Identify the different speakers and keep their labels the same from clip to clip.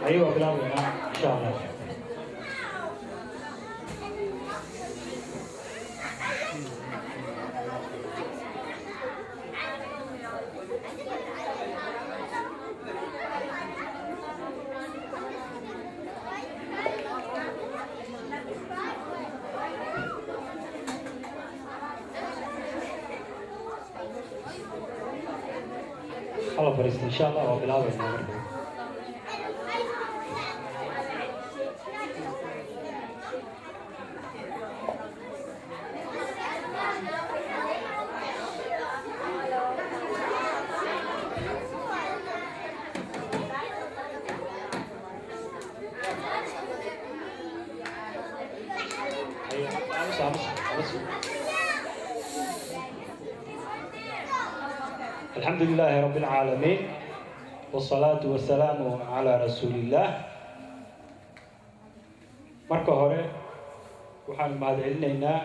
Speaker 1: أيوة كلام إن شاء الله. هلا فريست إن شاء الله وبلا بينا. الحمد لله رب العالمين والصلاة والسلام على رسول الله. marka hore waxaan mahadcelinaynaa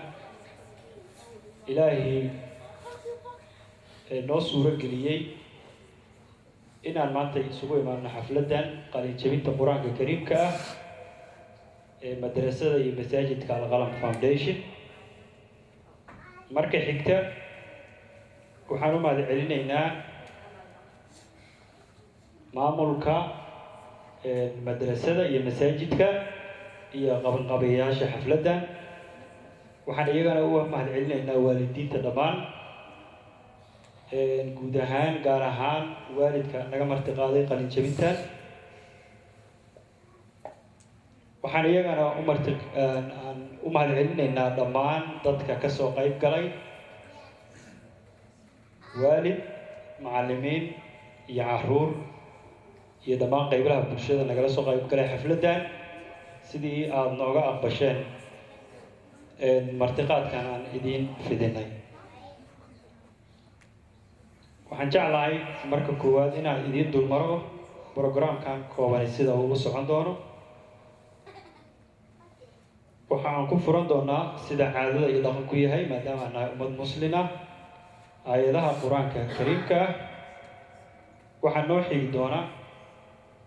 Speaker 1: Ilaahay noo suuro geliyay inaan maanta isugu imaano xafladan qalin jabinta Quraanka Kariimka ah ee madrasada iyo masaajidka Al-Qalam Foundation. marka xigta waxaan u mahadcelinaynaa maamulka madrasada iyo masaajidka iyo qabanqabayaasha xafladan. waxaan iyagana u mahadcelinaynaa waalidiinta dhammaan guud ahaan gaar ahaan waalidka naga marti qaaday qalin jabintan. waxaan iyagana u mahadcelinaynaa dhammaan dadka ka soo qayb galay, waalid, macallimiin iyo caruur iyo dhammaan qaybaha bulshada nagala soo qayb galay xafladan. sidii aad nooga aqbasheen martiqaadkan aan idiin fidinay. waxaan jeclahay marka koowaad inaan idiin dulmaro programkan kooban sida uu u socon doono. waxaan ku furan doonaa sida caadada iyo dhaqanku yahay maadaama aan nahay ummad muslin ah aayadaha Quraanka Kariimka ah. waxaan noo xigi doonaa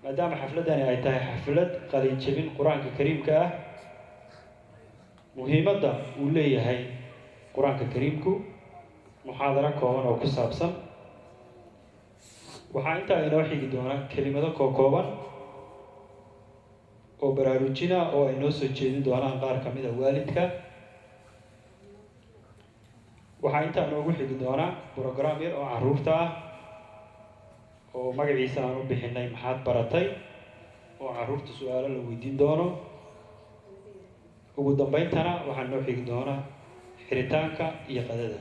Speaker 1: maadaama xafladani ay tahay xaflad qalin jabin Quraanka Kariimka ah, muhiimadda uu leeyahay Quraanka Kariimku, muxaadaro kooban oo ku saabsan. waxaa intaa inoo xigi doona kelimado kooban oo baraarujina oo ay noo soo jeedin doonaan qaar ka mid ah waalidka. waxaa intaa noogu xigi doona program yar oo caruurta ah oo magaciisa aan u bixinay maxaad baratay, oo caruurta su'aalo la weydiin doono. ugu dambayntana waxaa noo xigi doona xiritaanka iyo qadada.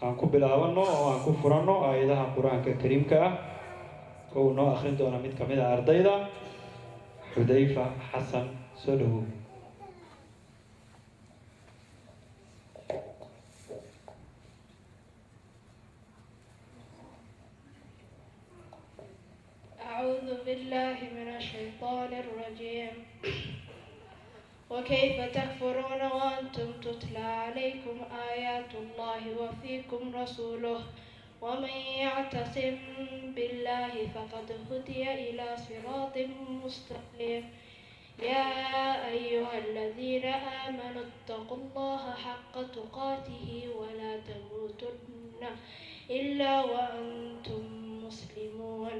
Speaker 1: aan ku bilaabano oo aan ku furano aayadaha Quraanka Kariimka ah oo noo akhrin doona mid ka mid ah ardayda, Xudayfa Xasan. soo dhawow.
Speaker 2: أعوذ بالله من الشيطان الرجيم. وكيف تكفرون وأنتم تتلى عليكم آيات الله وفيكم رسوله ومن يعتصم بالله فقد هدي إلى صراط مستقيم. يا أيها الذين آمنوا اتقوا الله حق تقاته ولا تموتن إلا وأنتم مسلمون.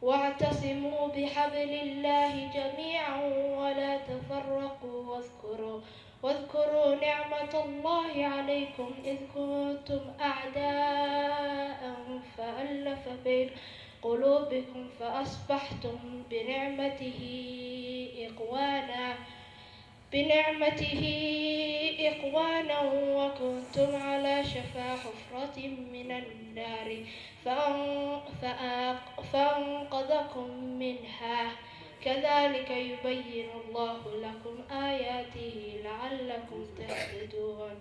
Speaker 2: واعتصموا بحبل الله جميعا ولا تفرقوا واذكروا نعمة الله عليكم إذ كنتم أعداء فألف بين قلوبكم فأصبحتم بنعمته إخوانا وكنتم على شفا حفرة من النار فأنقذكم منها. كذلك يبين الله لكم آياته لعلكم تهتدون.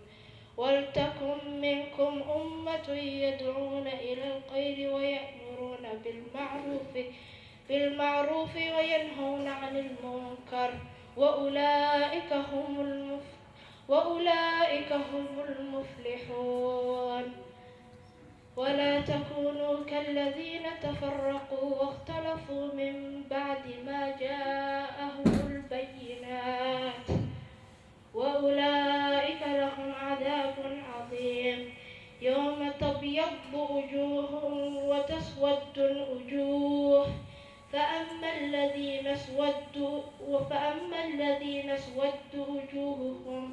Speaker 2: ولتكن منكم أمة يدعون إلى الخير ويأمرون بالمعروف وينهون عن المنكر وأولئك هم المفلحون. ولا تكونوا كالذين تفرقوا واختلفوا من بعد ما جاءهم البينات وأولئك لهم عذاب عظيم. يوم تبيض وجوه وتسود وجوه فأما الذين اسودوا وجوههم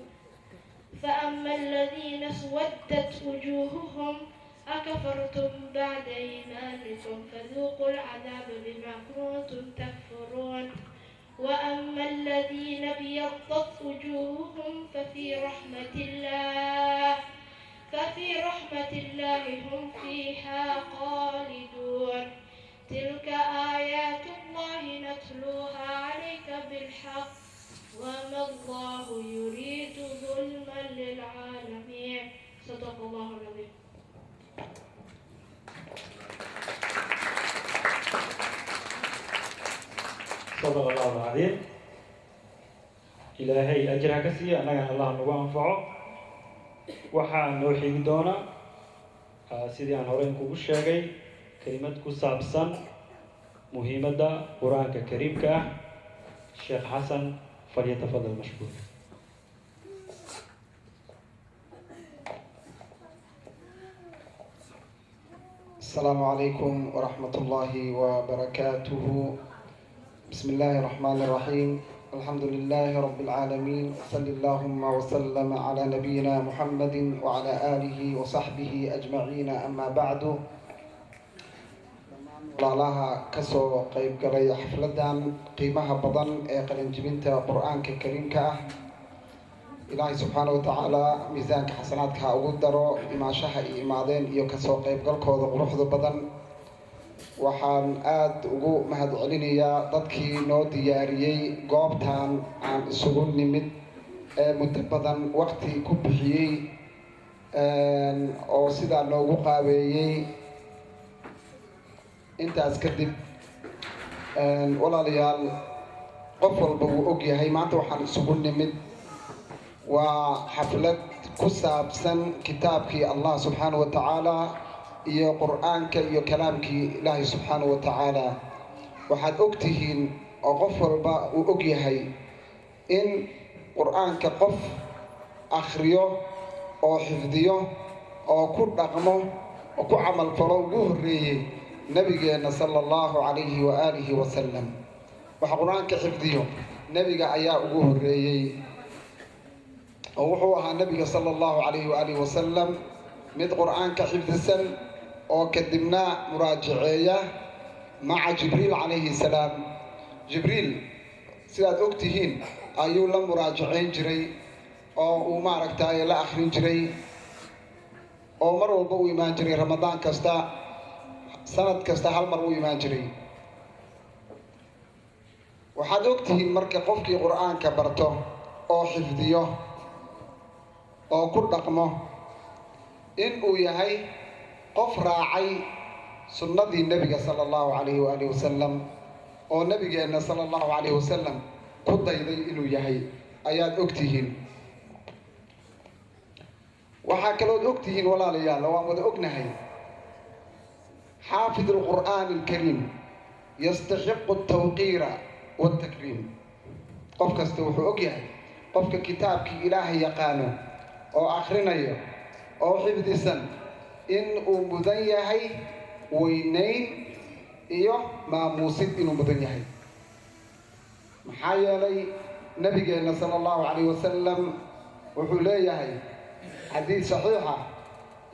Speaker 2: فأما الذين اسودت وجوههم أكفرتم بعد إيمانكم فذوقوا العذاب بما كنتم تكفرون وأما الذين ابيضت وجوههم ففي رحمة الله هم فيها خالدون تلك آيات الله نتلوها عليك بالحق وما الله يريد ظلما للعالمين صدق الله العظيم.
Speaker 1: صدق الله العظيم. إلهي أجرها كسي أنا الله نبغى أنفعه waxaa noo xigi doona sidii aan hore kugu sheegay kelimad ku saabsan muhiimadda qur-aanka kariimka ah. sheekh xasan falyatafadal mashkuur.
Speaker 3: السلام عليكم ورحمة الله وبركاته. بسم الله الرحمن الرحيم. الحمد لله رب العالمين. صلى اللهم وسلم على نبينا محمد وعلى آله وصحبه أجمعين. أما بعد لها كسو قيب قري حفلدان قيمها بضن قلنجبنت قرآن كريم كاه إلهي سبحانه وتعالى ميزانك حسناتك أقدروا إما شاء إمادين إيو كسو قيب قلقو ذو ذو بدن waxaan aada ugu mahadcelinayaa dadkii noo diyaariyey goobtan aan isugu nimid ee muddo badan waqti ku bixiyey oo sidaa noogu qaabeeyey. intaas kadib walaalayaal qof walba wuu og yahay maanta waxaan isugu nimid waa xaflad ku saabsan kitaabkii Allah subxaanahu wa tacaala iyo qur'aanka iyo kalaamkii ilaahay subxaanahu wa tacaala. waxaad og tihiin oo qof walba uu og yahay in qur'aanka qof akhriyo oo xifdiyo oo ku dhaqmo oo ku camal falo ugu horreeyey nabigeenna sala allahu calayhi wa aalihi wasalam. waxa qur'aanka xifdiyo nebiga ayaa ugu horreeyey oo wuxuu ahaa nebiga sala allahu calayhi wa aalihi wasalam mid qur'aanka xifdisan oo kadibna muraajaceeya maca jibriil calayhi salaam. jibriil sidaad og tihiin ayuu la muraajaceyn jiray oo uu maaragtay la akhrin jiray oo mar walba u imaan jiray ramadaan kasta sanad kasta hal mar u imaan jiray. waxaad og tihiin marka qofkii qur'aanka barto oo xifdiyo oo ku dhaqmo in uu yahay qof raacay sunnadii nebiga sala allahu calayhi waalihi wasalam oo nebigeenna sala allahu calayhi wasalam ku dayday inuu yahay ayaad og tihiin. waxaa kalood og tihiin walaalayaal waan wada ognahay xaafid alqur'aan alkariim yastaxiqu altawqiira waltakriim. qof kasta wuxuu og yahay qofka kitaabkii ilaahay yaqaano oo akhrinayo oo xifdisan in uu mudan yahay weynayn iyo maamuusid inuu mudan yahay. maxaa yeelay nabigeenna sala allahu calayhi wasalam wuxuu leeyahay xadiis saxiixa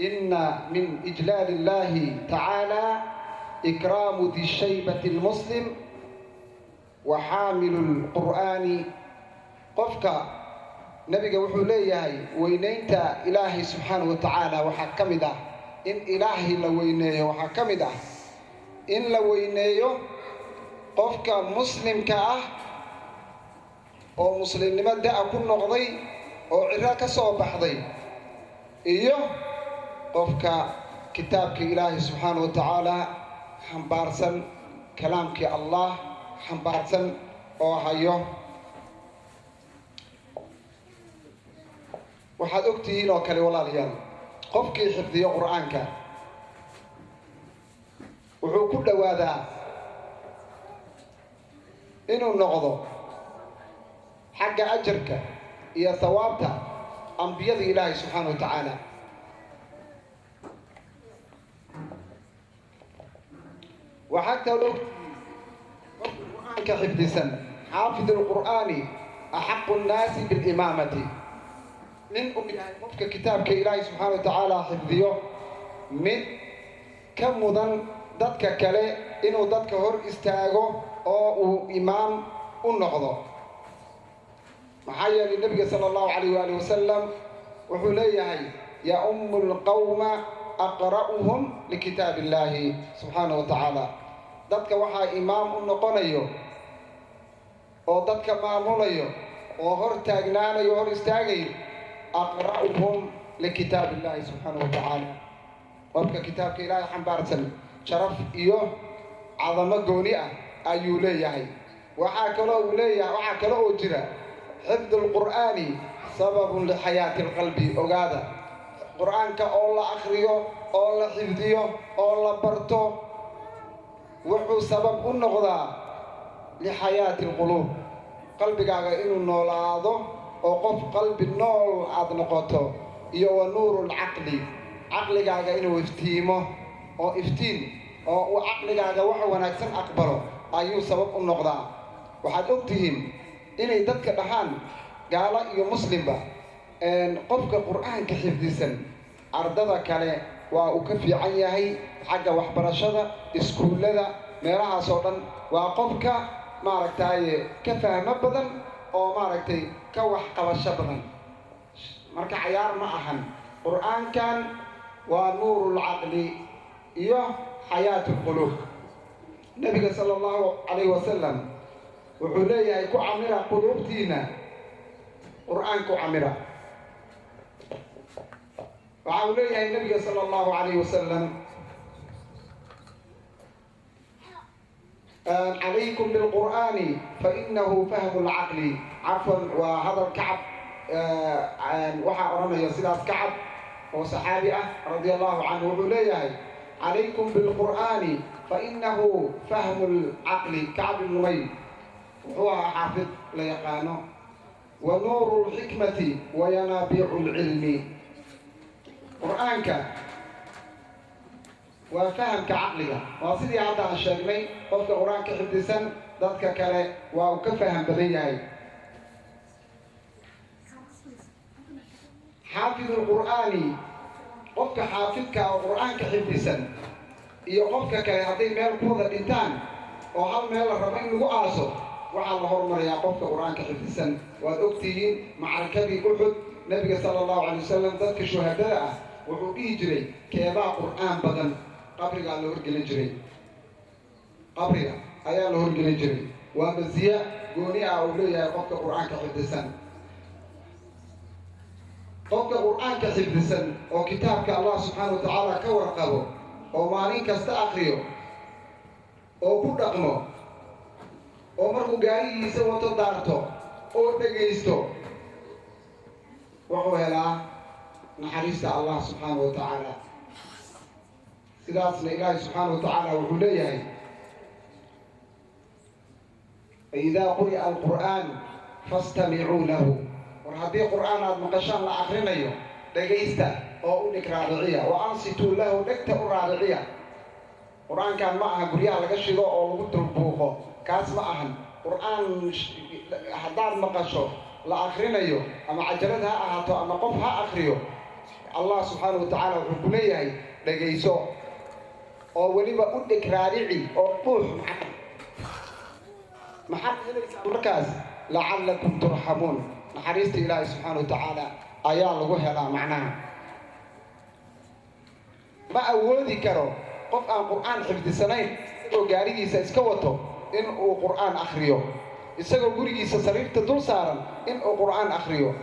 Speaker 3: inna min ijlaali illaahi tacaala ikraamu di shaybati almuslim wa xaamilu lqur'aani. qofka nabiga wuxuu leeyahay weynaynta ilaahay subxaanahu wa tacaala waxaa ka mid ah in ilaahay la weyneeyo. waxaa ka mid ah in la weyneeyo qofka muslimka ah oo muslimnimo da-a ku noqday oo ciro ka soo baxday iyo qofka kitaabka ilaahay subxaanahu wa tacaala xambaarsan kalaamkii allah xambaarsan oo hayo. waxaad og tihiin oo kale walaalayaal qofkii xifdiyo qur'aanka wuxuu ku dhowaadaa inuu noqdo xagga ajarka iyo thawaabta ambiyada ilaahay subxaanahu wa tacaala. waxaa kaloo qofka qur'aanka xifdisan xaafid alqur'aani axaqu nnaasi bilimaamati. nin uu yahay qofka kitaabka ilaahay subxaana wa tacaala xifdiyo mid ka mudan dadka kale inuu dadka hor istaago oo uu imaam u noqdo. maxaa yeelay nebiga sala allahu calayh waali wasalam wuxuu leeyahay ya-ummu lqawma aqra'uhum likitaab illaahi subxaana wa tacaala. dadka waxaa imaam u noqonayo oo dadka maamulayo oo hor taagnaanayo hor istaagayo aqra'uhum likitaab illaahi subxaana wa tacaala. qofka kitaabka ilaahay xambaarsan sharaf iyo cadamo gooni ah ayuu leeyahay. waxaa kale oo jira xifdu lqur'aani sababun lixayaati alqalbi. ogaada qur'aanka oo la akhriyo oo la xifdiyo oo la barto wuxuu sabab u noqdaa lixayaati alquluub, qalbigaaga inuu noolaado oo qof qalbi nool aad noqoto, iyo wa nuuru lcaqli, caqligaaga inuu iftiimo oo iftiin oo uu caqligaaga wax wanaagsan aqbalo ayuu sabab u noqdaa. waxaad og tihiin inay dadka dhahaan gaalo iyo muslimba qofka qur'aanka xifdisan ardada kale waa uu ka fiican yahay xagga waxbarashada, iskuullada, meelahaas oo dhan waa qofka maaragtaaye ka fahmo badan oo maaragtay ka waxqabasho badan. marka cayaar ma ahan. qur'aankan waa nuuru lcaqli iyo xayaatu lquluub. nebiga sala allahu calayh wasalam wuxuu leeyahay ku camira quluubtiina qur'aan ku camira. waxa uu leeyahay nebiga sala allahu calayh wasalam calaykum bilqur'aani fainahu fahmu lcaqli. cafwan waa hadal Kacab, waxaa odhanaya sidaas Kacab oo saxaabi ah radia allahu canhu. wuxuu leeyahay calaykum bilqur'aani fainahu fahmu lcaqli. Kacab ibn Umayy wuxuu ahaa xaafid la yaqaano. wa nuuru lxikmati wa yanaabiicu lcilmi. qur'aanka waa fahamka caqliga. waa sidii hadda aan sheegnay, qofka qur-aanka xifdisan dadka kale waa uu ka faham badan yahay. xaafidu lqur'aani, qofka xaafidka oo qur'aanka xifdisan iyo qofka kale hadday meel ku wada dhintaan oo hal meel la rabo in lagu aaso, waxaa la hormarayaa qofka qur'aanka xifdisan. waad ogtihiin macrakadii Uxud, nebiga sala allahu calay wasalam dadka shuhadada ah wuxuu dhihi jiray keebaa qur'aan badan. qabrigaa la horgelin jiray, qabriga ayaa la horgelin jiray. waa masiya gooni ah uu leeyahay qofka qur'aanka xifdisan. qofka qur'aanka xifdisan oo kitaabka allah subxaana wa tacaala ka warqabo oo maalin kasta akriyo oo ku dhaqmo oo markuu gaarigiisa wato daarto oo dhegaysto, wuxuu helaa naxariista allah subxaana wa tacaala. sidaasna ilaahay subxaana wa tacaala wuxuu leeyahay idaa quri'a alqur'aan fastamicuu lahu. war haddii qur'aan aad maqashaan la akrinayo dhegaysta oo u dhig raadiciya. wa ansituu lahu, dhegta u raadiciya. qur'aankan ma aha guryaha laga shido oo lagu dulbuuqo, kaas ma ahan. qur'aan haddaad maqasho la akrinayo ama cajalad ha ahaato ama qof ha akriyo, allah subxaana wa tacaala wuxuu ku leeyahay dhegayso oo weliba u dhig raadici oo buux. maxaad helaysaa markaas? lacallakum turxamuun, naxariista ilaahay subxaana wa tacaala ayaa lagu helaa. macnaha ma awoodi karo qof aan qur'aan xifdisanayn isagoo gaarigiisa iska wato in uu qur'aan akhriyo, isagoo gurigiisa sariirta dul saaran in uu qur'aan akhriyo.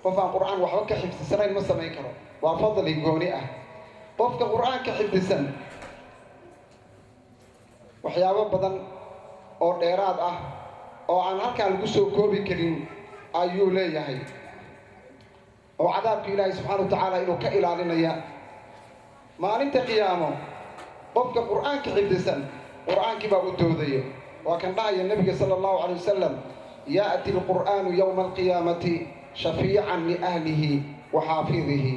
Speaker 3: qof aan qur'aan waxba ka xifdisanayn ma samayn karo. waa fadli gooni ah. qofka qur'aanka xifdisan waxyaabo badan oo dheeraad ah oo aan halkaan lagu soo koobi karin ayuu leeyahay, oo cadaabka ilaahay subxaana wa tacaala inuu ka ilaalinaya. maalinta qiyaamo qofka qur'aanka xifdisan qur'aankii baa u doodayo. waa kan dhahaya nebiga sala allahu calay wasalam ya'ti alqur'aanu yowma alqiyaamati shafiican liahlihi wa xaafidihi.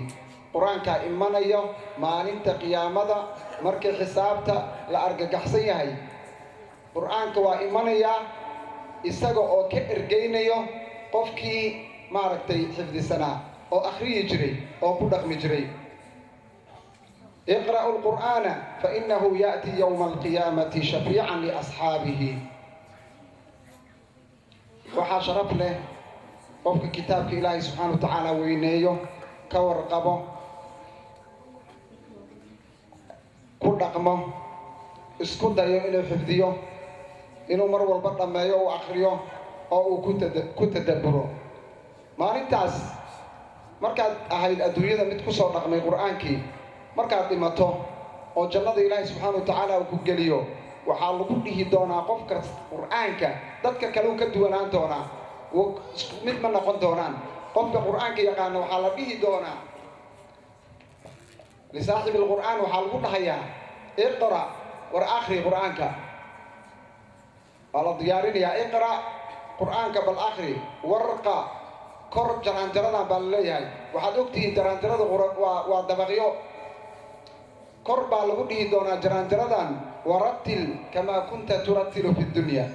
Speaker 3: qur-aankaa imanayo maalinta qiyaamada markii xisaabta la argagaxsan yahay. qur'aanka waa imanayaa isaga oo ka ergeynayo qofkii maaragtay xifdisanaa oo akhriyi jiray oo ku dhaqmi jiray. iqra'u lqur'aana fainahu ya'ti yowma alqiyaamati shafiican liasxaabihi. waxaa sharaf leh qofka kitaabka ilaahay subxaana wa tacaala weyneeyo, ka warqabo, ku dhaqmo, isku dayo inuu xifdiyo, inuu mar walba dhammeeyo, uu akhriyo oo uu ku tadabburo. maalintaas markaad ahayd adduunyada mid ku soo dhaqmay qur'aankii, markaad dhimato oo jannada ilaahay subxaana wa tacaala uu ku geliyo, waxaa lagu dhihi doonaa qofka qur'aanka dadka kale uu ka duwanaan doonaa, isku mid ma noqon doonaan. qofka qur'aanka yaqaana waxaa la dhihi doonaa lisaaxibi alqur'aan, waxaa lagu dhahayaa iqra' war akhri qur'aanka. waa la diyaarinayaa iqra' qur'aanka bal akhri, warqa kor jaraanjaradan baa la leeyahay. waxaad ogtihiin jaraanjarada waa dabaqyo, kor baa lagu dhihi doonaa jaraanjaradan, warattil kamaa kunta turattilu fi dunya.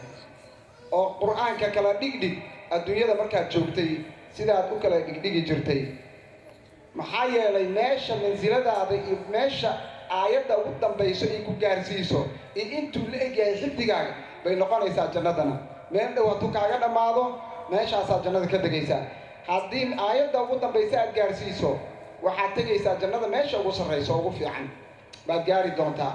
Speaker 3: oo qur'aanka kala dhigdhig adduunyada markaad joogtay sidaad u kala dhigdhigi jirtay. maxaa yeelay meesha mansiladaada iyo meesha aayadda ugu dambayso ay ku gaarsiiso iyo intuu la egyahay xifdigaaga bay noqonaysaa jannadana. meel dhow hadduu kaaga dhammaado meeshaasaa jannada ka tegaysaa. haddii aayadda ugu dambaysa aad gaarsiiso waxaad tegaysaa jannada meesha ugu sarrayso ugu fiican baad gaari doontaa.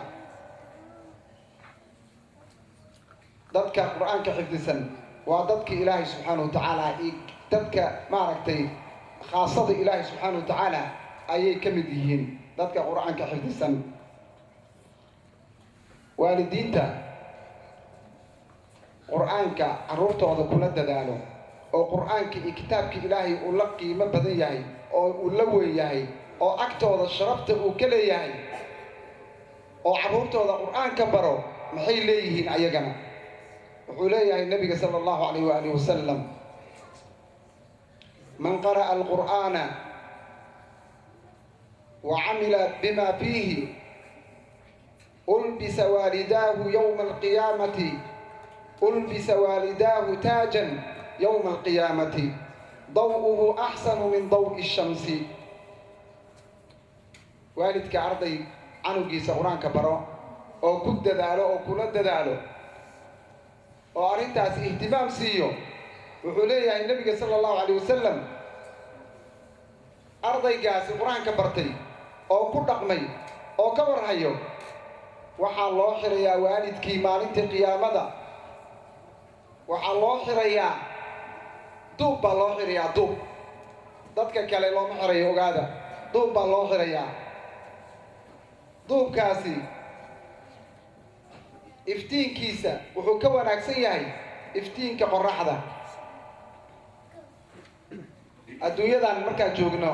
Speaker 3: dadka qur'aanka xifdisan waa dadkii ilaahay subxaana wa tacaala iyo dadka maaragtay khaasada ilaahay subxaana wa tacaala ayay ka mid yihiin dadka qur'aanka xifdisan. waalidiinta qur'aanka carruurtooda kula dadaalo oo qur'aanka iyo kitaabka ilaahay uu la qiimo badan yahay oo uu la weyn yahay oo agtooda sharafta uu ka leeyahay, oo carruurtooda qur'aanka baro, maxay leeyihiin ayagana? wuxuu leeyahay nabiga sala allahu calayh waalihi wasalam, man qara'a alqur'aana wa camila bima fiihi ulbisa waalidaahu yowma alqiyaamati ulbisa waalidaahu taajan yowma alqiyaamati daw'uhu axsanu min daw'i shamsi. waalidka arday canugiisa qur-aanka baro oo ku dadaalo oo kula dadaalo oo arrintaas ihtimaam siiyo, wuxuu leeyahay nabiga sala allahu calayh wasalam, ardaygaasi qur-aanka bartay oo ku dhaqmay oo ka warhayo waxaa loo xirayaa waalidkii maalintii qiyaamada, waxaa loo xirayaa duub baa loo xirayaa duub. dadka kale looma xirayo, ogaada, duub baa loo xirayaa. duubkaasi iftiinkiisa wuxuu ka wanaagsan yahay iftiinka qorraxda. adduunyadan markaan joogno,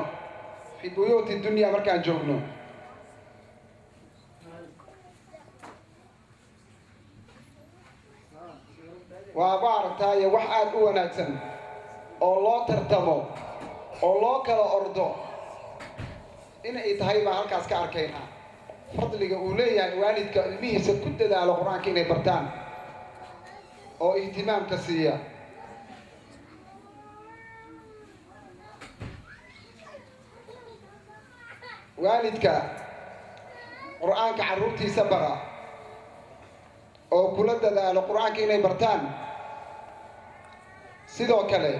Speaker 3: fi buyuuti dunya markaan joogno, waa maaragtaaye wax aad u wanaagsan oo loo tartamo oo loo kala ordo inay tahay baan halkaas ka arkaynaa. fadliga uu leeyahay waalidka ilmihiisa ku dadaalo qur-aanka inay bartaan oo ihtimaamka siiya. waalidka qur-aanka carruurtiisa bara oo kula dadaalo qur-aanka inay bartaan. sidoo kale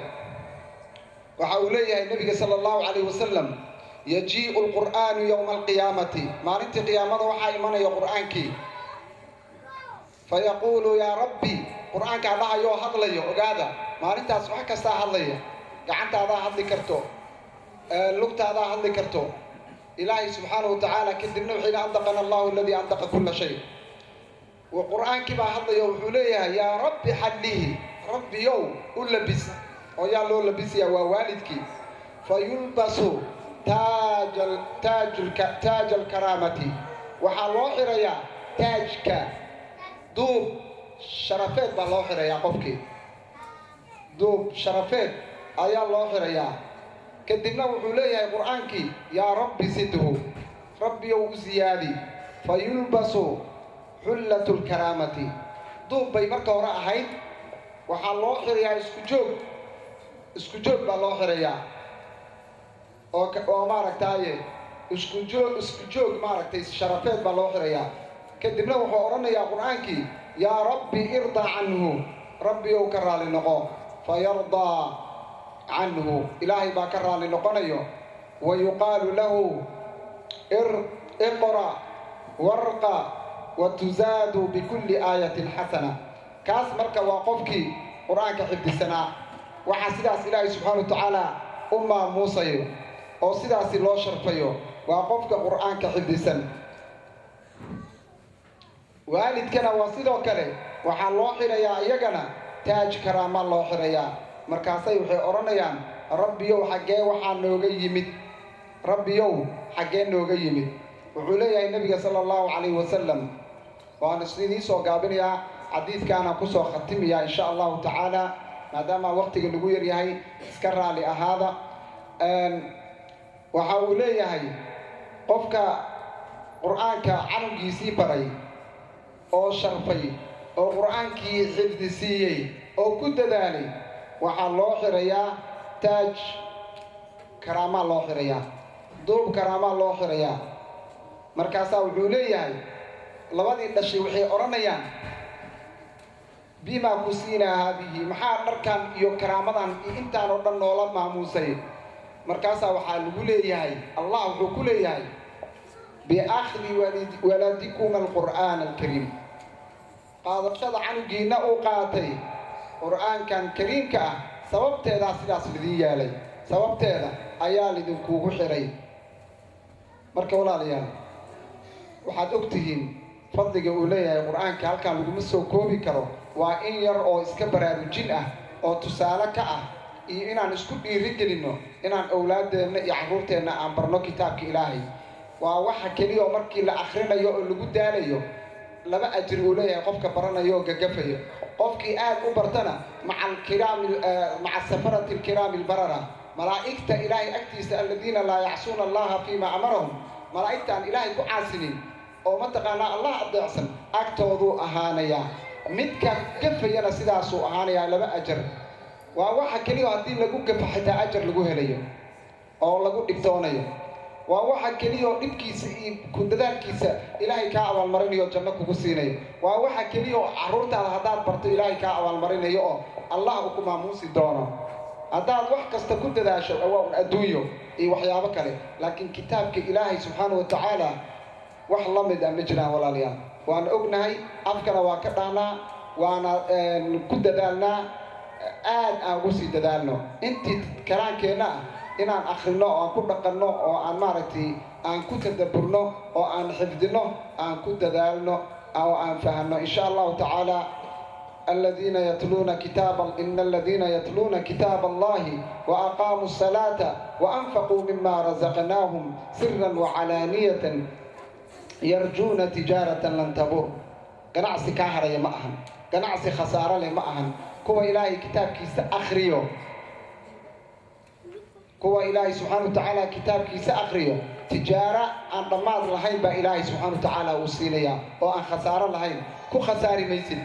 Speaker 3: waxa uu leeyahay nabiga sala allahu calayh wasalam, yajii'u alqur'aanu yowma alqiyaamati, maalintii qiyaamada waxaa imanaya qur'aankii, fayaquulu yaa rabbi, qur'aankaa dhahayoo hadlayo, ogaada maalintaas wax kastaa hadlaya, gacantaadaa hadli karto, lugtaadaa hadli karto, ilaahay subxaana wa tacaala kadibna wuxuu yidhi andaqana allahu aladii andaqa kulla shay. qur'aankii baa hadlayo wuxuu leeyahay yaa rabbi xallihi, rabbiyow u labis, oo yaa loo labisaya waa waalidkii, fayulbasu taaj alkaraamati, waxaa loo xirayaa taajka, duub sharafeed baa loo xirayaa qofkii, duub sharafeed ayaa loo xirayaa. kadibna wuxuu leeyahay qur'aankii yaa rabbi sidhu, rabbiyow u siyaadi, fayulbasu xullatu lkaraamati, duub bay marka hore ahayd, waxaa loo xirayaa isku joog isku joog baa loo xirayaa oo maaragtaaye isku joog maaragtay sharafeed baa loo xirayaa kadibna wuxuu odhanayaa qur'aankii yaa rabbi irda canhu rabbi ou ka raali noqo fayardaa canhu ilaahay baa ka raali noqonayo wa yuqaalu lahu iqra warqa wa tuzaadu bikulli aayatin xasana kaas marka waa qofkii qur'aanka xifdisanaa waxaa sidaas ilaahay subxaana wa tacaala u maamuusayo oo sidaasi loo sharfayo waa qofka qur'aanka xifdisan waalidkana waa sidoo kale waxaa loo xirayaa iyagana taaj karaamaa loo xirayaa markaasay waxay odhanayaan rabbiyow xaggee waxaa nooga yimid rabbiyow xaggee nooga yimid wuxuu leeyahay nebiga sala allahu calayhi wasalam waana sidii soo gaabinayaa xadiidkaana kusoo khatimiyaa insha allahu tacaala maadaama waqtiga lagu yaryahay iska raali ahaada waxa uu leeyahay qofka qur'aanka canugiisii baray oo sharfay oo qur'aankii xifdisiiyey oo ku dadaalay waxaa loo xirayaa taaj karaamaa loo xirayaa duub karaamaa loo xirayaa markaasaa wuxuu leeyahay labadii dhashay waxay odhanayaan bimaa ku siinaa haadihi maxaa dharkan iyo karaamadan iyo intaan oo dhan noola maamuusay markaasaa waxaa lagu leeyahay allah wuxuu ku leeyahay biakhdi waladikum alqur'aan alkariim qaadashada canugiinna uu qaatay qur'aankan kariimka ah sababteedaa sidaas lidin yeelay sababteeda ayaa lidinkuugu xiray marka walaalayaal waxaad og tihiin fadliga uu leeyahay qur'aanka halkan laguma soo koobi karo waa in yar oo iska baraarujin ah oo tusaale ka ah iyo inaan isku dhiirigelinno inaan awlaaddeenna iyo carruurteenna aan barno kitaabka ilaahay waa waxa keliya oo markii la akhrinayo oo lagu daalayo laba ajir uu leeyahay qofka baranayo oo gagafayo qofkii aad u bartana maca safarati alkiraami albarara malaa'igta ilaahay agtiisa aladiina laa yacsuuna allaha fiima amarahum malaa'igtaan ilaahay ku caasinin oo mataqaanaa allah adeecsan agtooduu ahaanayaa midka gafayana sidaasuu ahaanayaa laba ajar waa waxa keliya haddii lagu gafa xitaa ajar lagu helayo oo lagu dhibtoonayo waa waxa keliya oo dhibkiisa iyo ku dadaalkiisa ilaahay kaa abaalmarinayo janno kugu siinayo waa waxa keliya oo carruurtaada haddaad barto ilaahay kaa abaalmarinayo oo allah uu ku maamuusi doono haddaad wax kasta ku dadaasho waa un adduunyo iyo waxyaabo kale laakiin kitaabka ilaahay subxaana wa tacaala wax la mid ah ma jiraan walaalayaal waana ognahay afkana waa ka dhahnaa waana ku dadaalnaa aad aan ugu sii dadaalno intii karaankeenna ah inaan akhrino oo aan ku dhaqanno oo aan maaragtay aan ku tadabburno oo aan xifdino aan ku dadaalno oo aan fahanno insha allahu tacaala الذين يتلون إن الذين يتلون كتاب الله وأقاموا الصلاة وأنفقوا مما رزقناهم سرا وعلانية يرجون تجارة لن تبور قناعسي كاهر يا مأهن قناعسي خسارة يا مأهن كوا إلهي كتاب كيس أخريو كوا إلهي سبحانه وتعالى كتاب كيس أخريو تجارة عن ضماد لهين با إلهي سبحانه وتعالى وسيليا وأن خسارة لهين كو خساري ميسد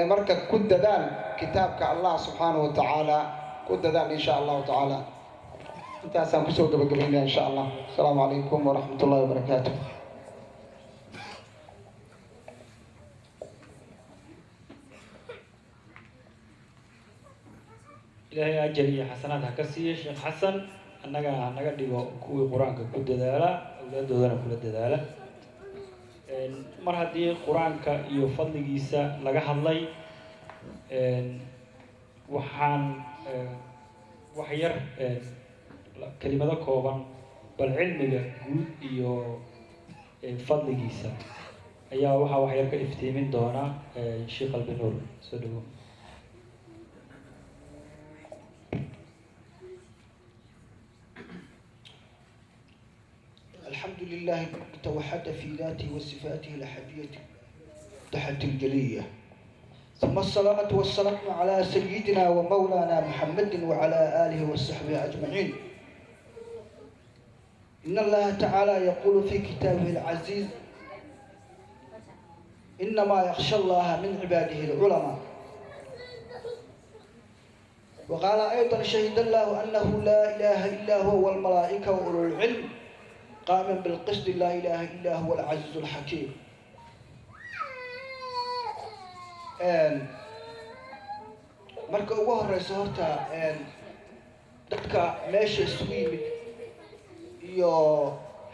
Speaker 3: marka ku dadaal kitaabka allah subxaanahu wa tacaala ku dadaal insha allahu tacaala intaasaan kusoo gabagabaynaya insha allah asalaamu calaykum waraxmat ullahi wabarakaatu
Speaker 1: ilaahay ajar iyo xasanaad ha ka siiya sheekh xasan annaga naga dhigo kuwii qur-aanka ku dadaala awlaadoodana kula dadaala mar haddii qur-aanka iyo fadligiisa laga hadlay waxaan wax yar kelimado kooban bal cilmiga guud iyo fadligiisa ayaa waxaa wax yar ka iftiimin doona sheekh qalbi nuur soo dhawo
Speaker 4: الحمد لله توحد في ذاته وصفاته الأحدية تحت الجلية ثم الصلاة والسلام على سيدنا ومولانا محمد وعلى آله وصحبه أجمعين إن الله تعالى يقول في كتابه العزيز إنما يخشى الله من عباده العلماء وقال أيضا شهد الله أنه لا إله إلا هو والملائكة وأولو العلم قائما بالقسط لا إله إلا هو العزيز الحكيم. marka ugu horeysa horta dadka meesha isugu yimid iyo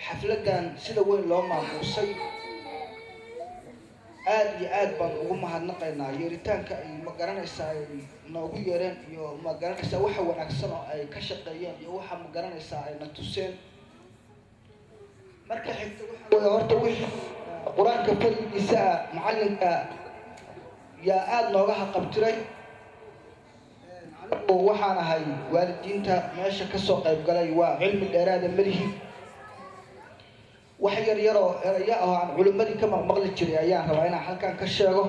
Speaker 4: xafladan sida weyn loo maamuusay aad iyo aad baan ugu mahadnaqaynaa yeeritaanka ay ma garanaysaa ay noogu yeereen iyo ma garanaysaa waxa wanaagsan oo ay ka shaqeeyeen iyo waxa ma garanaysaa ay na tuseen. marka xigta waxa horta wixii quraanka faridiisa macallinka yaa aad nooga haqabtiray. anigu waxaan ahay waalidiinta meesha ka soo qayb galay waa cilmi dheeraada malihi wax yar yar oo eraya oo aan culimadii ka maqli jiray ayaan rabaa inaan halkan ka sheego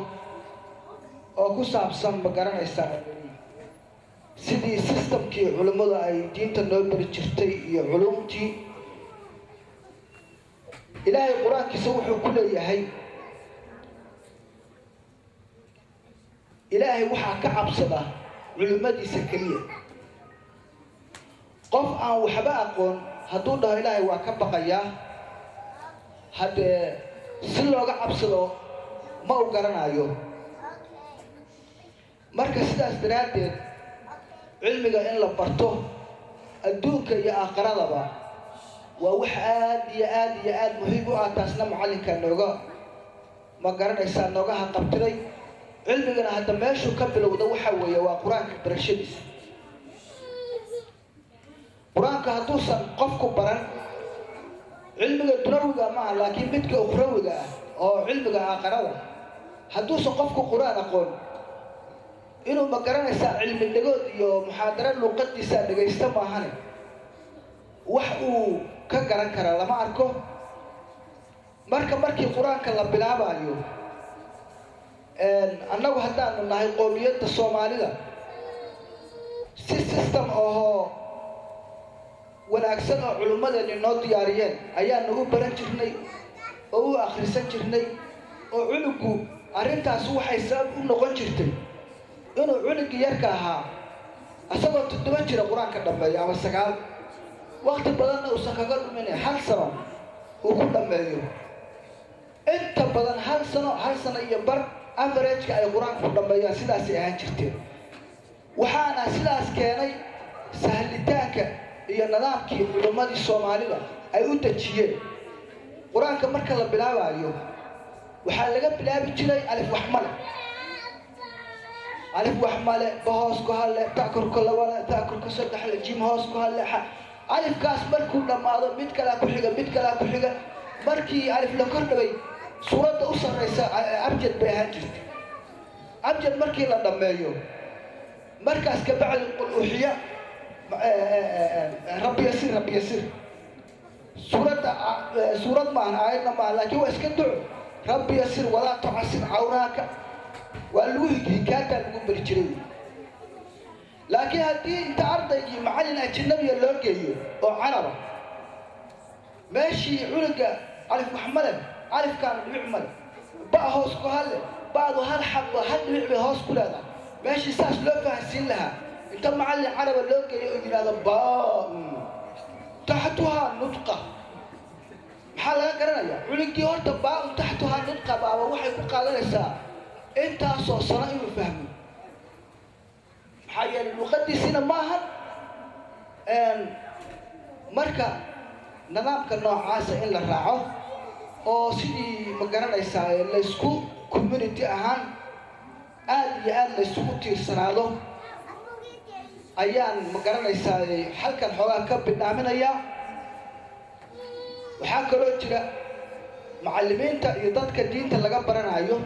Speaker 4: oo ku saabsan ma garanaysaa sidii systemkii culimadu ay diinta noo bari jirtay iyo culumtii. ilaahay quraankiisa wuxuu ku leeyahay ilaahay waxaa ka cabsada culimadiisa keliya. qof aan waxba aqoon hadduu dhaho ilaahay waa ka baqayaa haddee si looga cabsado ma u garanayo. marka sidaas daraaddeed cilmiga in la barto adduunka iyo aakhiradaba waa wax aad iyo aad iyo aad muhiim u ah. taasna macallinka nooga ma garanaysaa nooga haqabtiray. cilmigana hadda meeshuu ka bilowda waxa weeye waa qur-aanka barashadiisa. qur-aanka hadduusan qofku baran cilmiga dunawiga maaha laakiin midka ukhrawiga ah oo cilmiga aakhirada hadduusan qofku qur-aan aqoon inuu ma garanaysaa cilmi dhagood iyo muxaadaro luuqadiisa dhagaysta maahane wax uu ka garan kara lama arko. markii qur-aanka la bilaabayo annagu haddaanu nahay qoomiyadda soomaalida si system oo wanaagsan oo culimmadeeni noo diyaariyeen ayaanu u baran jirnay oo u akhrisan jirnay oo cunugu arrintaas waxay sabab u noqon jirtay inuu cunugii yarka ahaa asagoo 7 jira qur-aanka dhammeeyo ama 9 waqti badanna uusan kaga dhumin hal sano uu ku dhammeeyo. inta badan hal sano iyo bar average-ka ay qur-aanka ku dhammeeyaan sidaasay ahaan jirteen. waxaana sidaas keenay sahlitaanka iyo nidaamkii culimmadii soomaalida ay u dejiyeen. qur-aanka marka la bilaabayo waxaa laga bilaabi jiray alif wax male ba hoos ku halle ta korka labada ta korka saddex la jim hoos ku halle alifkaas markuu dhammaado mid kale ku xiga markii alif la kordhabay suuradda u sarreysa abjad bay ahaan jirtay. abjad markii la dhammeeyo markaas ka bacdi qul uxiya rabbi yasir suurad maahan aayadna maahan laakiin waa iska duco rabbi yasir walaa tucasir cawnaaka waa lagu hikaataa lagu bari jiray. laakiin haddii inta ardaygii macallin ajnabiya loo geeyo oo caraba meeshii cunuga alif maxmale alifkaan dhibic male ba hoos ku halle ba'du hal xabba hal dhibic bay hoos ku leedahay meeshii saas loo fahansiin lahaa inta macallin caraba loo geeyo oo yidhaahdo baa taxtuhaa nutqa maxaa laga garanayaa cunugii horta baa taxtuhaa nutqa baaba waxay ku qaadanaysaa intaasoo sano inuu fahmo. maxaa yeelay luqadiisina maahan. marka nidaamka noocaasa in la raaco oo sidii ma garanaysaa laysku community ahaan aad iyo aad laysugu tiirsanaado ayaan ma garanaysaa halkan xoogaa ka bidhaaminayaa. waxaa kaloo jira macallimiinta iyo dadka diinta laga baranayo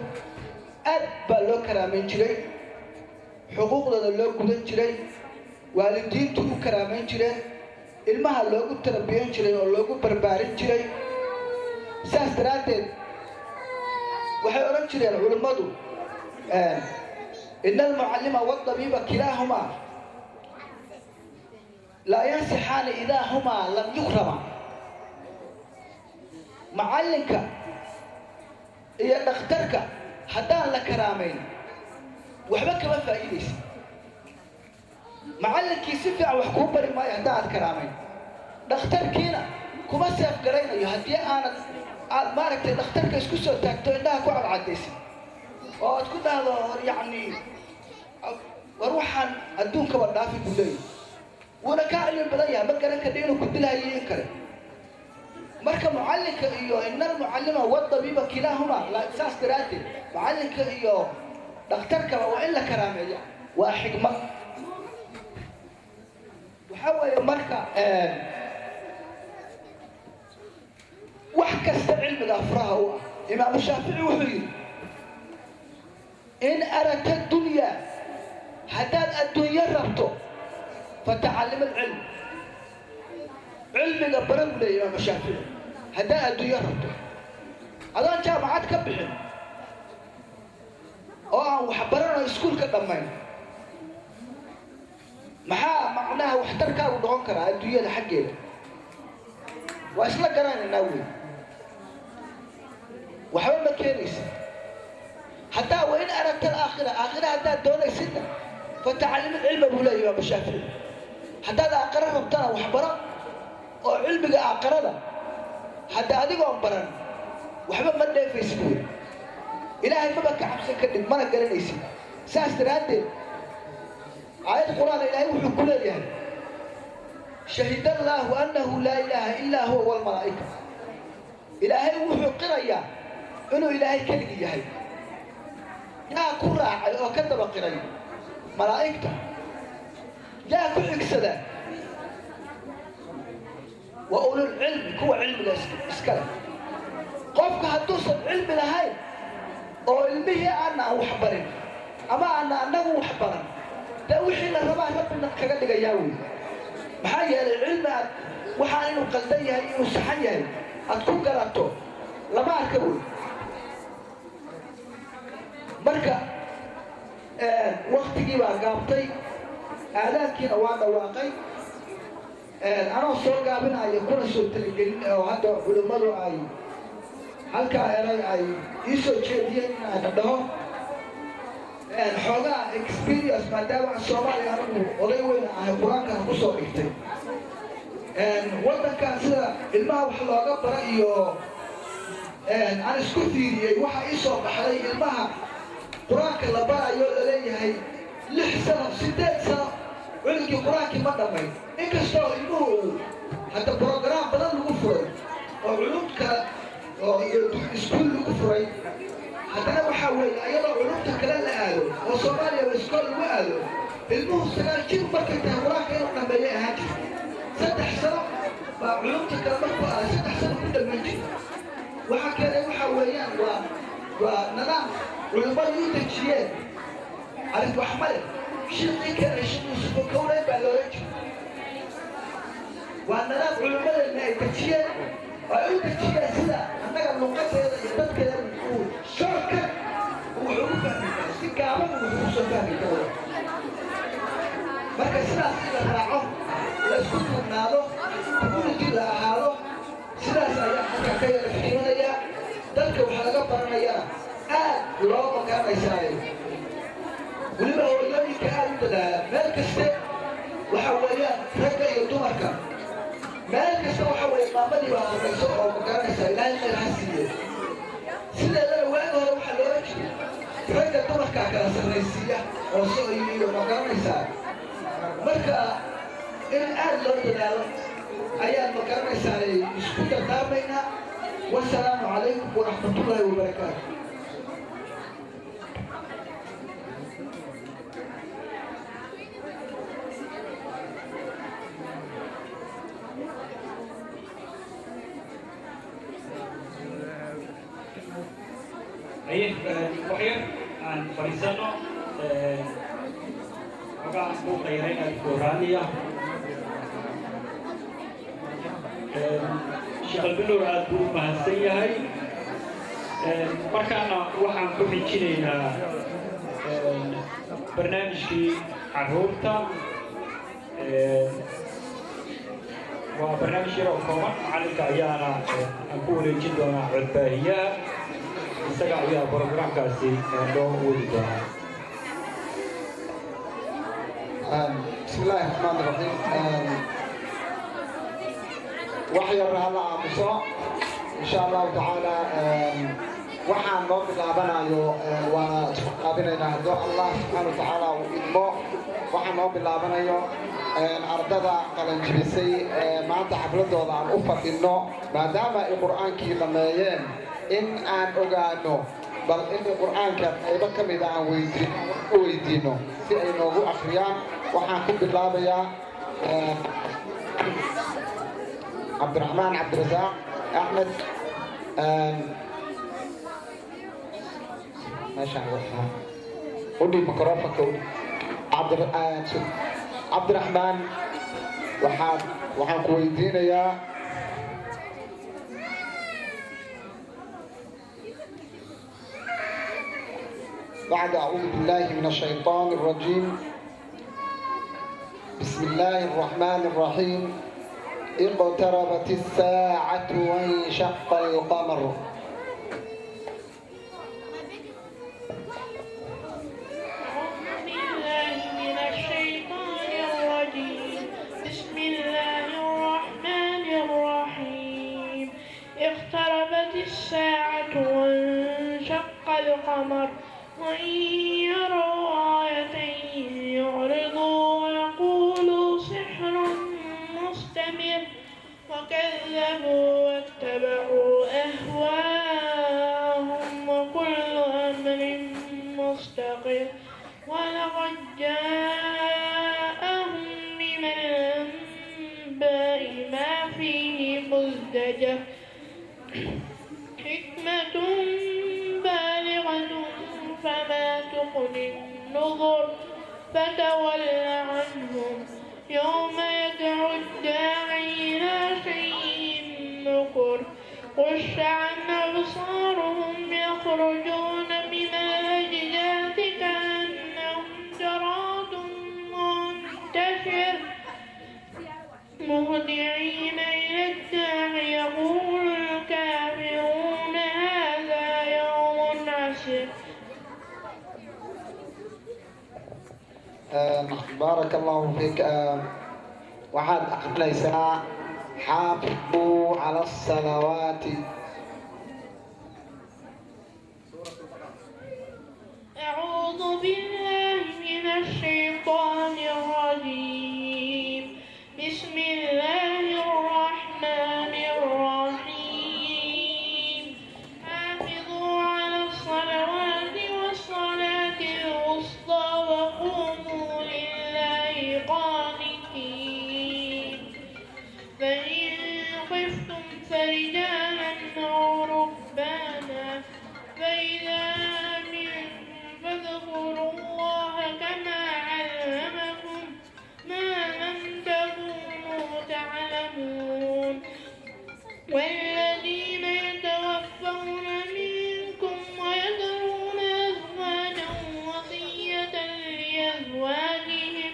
Speaker 4: aad baa loo karaamayn jiray, xuquuqdooda loo gudan jiray, waalidiintu u karaamayn jireen, ilmaha loogu tarbiyan jiray oo loogu barbaarin jiray. saas daraaddeed waxay odhan jireen culimmadu ina almucallima waadabiiba kilaahumaa laa yansixaani idaa humaa lam yukrama. macallinka iyo dhakhtarka haddaan la karaamayn waxba kama faa'iidaysa. macallinkii si fiican wax kuu bari maayo haddaa aad karaamayn dhakhtarkiina kuma seef garaynayo haddii aad maaragtay dhakhtarka isku soo taagto indhaha ku cadcadaysid oo aad ku dhahdo yacni war waxaan adduunkaba dhaafi buu leeyahy wuuna kaa cilmi badan yahay ma garan kadhi inuu ku dilahayo in kale marka mucallinka iyo ina almucallima wadabiiba kilaahuma saas daraaddeed mucallinka iyo dhakhtarkaba waa in la karaameeya waa xigmad waxaa weeye marka wax kasta cilmiga furaha u ah imaamu shaafici wuxuu yidhi in aradta dunya haddaad adduunyo rabto fatacallim alcilm cilmiga bara buu leeyahy imaamu shaafici haddaad adduunyo rabto adoon jaamacad ka bixin oo aan waxbarano iskuulka dhammayn maxaa macnaha waxtarkaagu noqon karaa adduunyada xaggeeda waa isla garanaynaa wey waxba ma keenaysa haddaa wa in aragta alaakhira aakhira haddaad doonaysidna fatacallim alcilma buu leeyahy imaamu shaafici haddaad aakhira rabtana waxbaro oo cilmiga aakhirada hadda adigoon baran waxba ma dheefaysid wey ilaahay maba ka cabsan kadhib mana garanaysid saas daraaddeed aayad qur-aan ilaahay wuxuu ku leeyahay shahida allaahu annahu laa ilaaha illaa huwa walmalaa'ika ilaahay wuxuu qirayaa inuu ilaahay keligii yahay yaa ku raacay oo ka daba qiray malaa'igta yaa ku xigsada wa ululcilmi kuwa cilmiga iska leh qofka hadduusan cilmi lahayn oo ilmihii aanaan waxbarin ama aana annagu waxbaran dee wixii la rabaa rabbina kaga dhigayaa wey maxaa yeelay cilmi aad waxaan inuu qaldan yahay inuu saxan yahay aad ku garato lama arka wey marka waktigii baa gaabtay aadaankiina waa dhawaaqay anoo soo gaabinaya kuna soo talagelin oo hadda culimmadu ay halkaa eray ay ii soo jeediyeen in aan dhaho xoogaa experience maadaama soomaaliya anigu oday weyn ahay qur-aankan ku soo dhigtay waddankan sida ilmaha wax looga bara iyo aan isku fiiriyey waxaa ii soo baxday ilmaha qur-aanka la barayo laleeyahay 6 sano 8 sano culigii qur-aankii ma dhammayn inkastoo ilmuhu hadda brograam badan lagu furay oo culumka oo iyo iskuul lagu furay haddana waxaa weeye ayadoo culumta kale la aado oo soomaaliya ba iskool lagu aado ilmuhu 9 jir markay tahay qur-aanka inuu dhammeeyay ahaan jirta 3 sano baa culumta kale markuu aaday 3 sano ku dhammayn jir waxaa keenay waxaa weeyaan waa nidaam culimmadu u dejiyeen arrin wax ma leh shiiqii keenay sheekh yuusuf kowley baa loola jira waa nidaam culimmadeena ay dejiyeen ay u dejiyeen sida annaga luqadeeda iyo dadkeeda uu shorka uu ugu fahmi karo si gaaban uu ugu soo fahmi karo marka sidaas in la raaco la isku duubnaado community la ahaado sidaas ayaa halka ka yara fiirinaya dadka waxaa laga baranayaa aad loo makaanaysaayo weliba hooyooyinka aad u dadaala meel kaste waxa weeyaan ragga iyo dumarka meel kasta waxa weeye maamadii baa horayso oo makaranaysaa ilaahay khayr ha siiye sideedana waagi hore waxaa loola jiri ragga dumarkaa kala sarraysiiya oo soo iyo makaranaysaa marka in aad loo dadaalo ayaan makaranaysaa isku dardaarmaynaa wasalaamu calaykum waraxmatullaahi wabarakaatu
Speaker 1: waxyar aan fadhiisano ogaan ku qayrayna goraaniya sheekh albinoor aad buu u mahadsan yahay markaana waxaan ku xijinaynaa barnaamijkii carruurta waa barnaamij yar oo kooban macallinka ayaana aan ku wareejin doonaa codbaahiyaha isaga ayaa programkaasi loo wadi doonaa
Speaker 3: بسم الله الرحمن الرحيم. وحي الرهلا عمسو إن شاء الله تعالى waxaan noo bilaabanayo waa qaabinaynaa hadduu allah subxaana wa tacaala uu idmo waxaan noo bilaabanayo ardada qalanjibisay maanta xafladooda aan u fadhino maadaama ay qur'aankii dhameeyeen in aan ogaano bal in qur'aanka qaybo ka mida aan weydiino si ay noogu akhriyaan waxaan ku bilaabayaa cabdiraxmaan cabdirasaaq axmed ماشي عرفها قولي الميكروفون قولي عبد الرحمن وحان كويدين يا بعد أعوذ بالله من الشيطان الرجيم بسم الله الرحمن الرحيم اقتربت الساعة وانشق القمر
Speaker 2: اقتربت الساعة وانشق القمر وإن يروا آية يعرضوا ويقولوا سحر مستمر وكذبوا واتبعوا أهواءهم وكل أمر مستقر ولقد جاءهم من الأنباء ما فيه مزدجر حكمة بالغة فما تغني النذر فتول عنهم يوم يدعو الداعي إلى شيء نكر خش عن أبصارهم يخرجون من الأجداث كأنهم جراد منتشر مهدعين إلى الداعي يقول الكافرون هذا يوم عسر.
Speaker 3: بارك الله فيك. waxaad aqrinaysaa xaafiduu cala الصلوات.
Speaker 2: أعوذ بالله من الشيطان الرجيم بسم الله الرحمن الرحيم حافظوا على الصلوات والصلاة الوسطى وقوموا لله قانتين فإن خفتم فرجالا أو ركبانا فإذا أمنتم فاذكروا الله كما علمكم ما لم تكونوا تعلمون والذين يتوفون منكم ويذرون أزواجا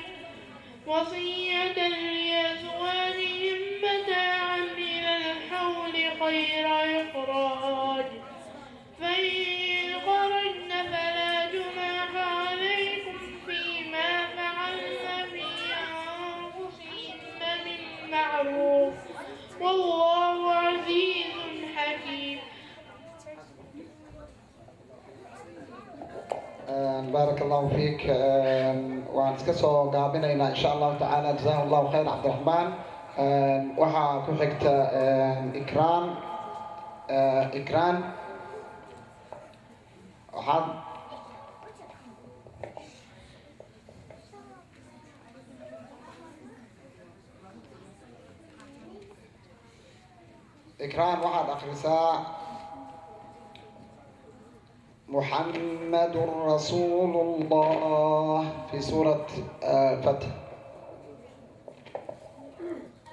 Speaker 2: وصية لأزواجهم متاعا إلى الحول غير إخراج فإن خرجن فلا جناح عليكم فيما فعلن في أنفسهن بالمعروف والله عزيز حكيم.
Speaker 3: بارك الله فيك. وأنا كسو قابلنا إن شاء الله تعالى جزاه الله خير عبد الرحمن. وحا كحكت إكران وحد إكران واحد أخرساء محمد رسول الله في سورة فتح.